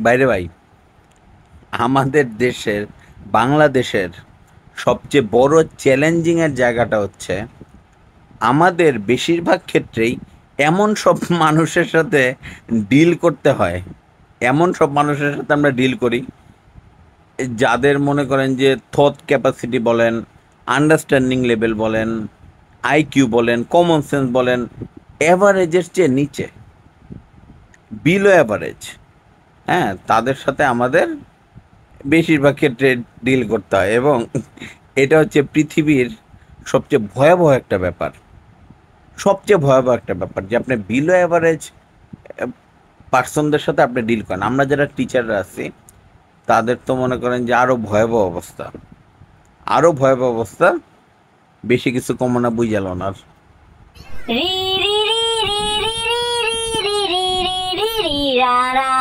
বাইরে ভাই, আমাদের দেশের, বাংলাদেশের সবচেয়ে বড় চ্যালেঞ্জিং এর জায়গাটা হচ্ছে আমাদের বেশিরভাগ ক্ষেত্রেই এমন সব মানুষের সাথে ডিল করতে হয়, এমন সব মানুষের সাথে আমরা ডিল করি যাদের মনে করেন যে থট ক্যাপাসিটি বলেন, আন্ডারস্ট্যান্ডিং লেভেল বলেন, আইকিউ বলেন, কমন সেন্স বলেন, এভারেজের চেয়ে নিচে, বিলো অ্যাভারেজ। হ্যাঁ, তাদের সাথে আমাদের বেশিরভাগ ক্ষেত্রে ডিল করতে হয়, এবং এটা হচ্ছে পৃথিবীর সবচেয়ে ভয়াবহ একটা ব্যাপার। সবচেয়ে ভয়াবহ একটা ব্যাপার যে আপনি বিলো অ্যাভারেজ পার্সনদের সাথে আপনি ডিল করেন। আমরা যারা টিচাররা আছি তাদের তো মনে করেন যে আরো ভয়াবহ অবস্থা, আরো ভয়াবহ অবস্থা। বেশি কিছু কমো না, বুঝাল না আর। রি রি রি রি রি রি রি রি রি রি রি রা রা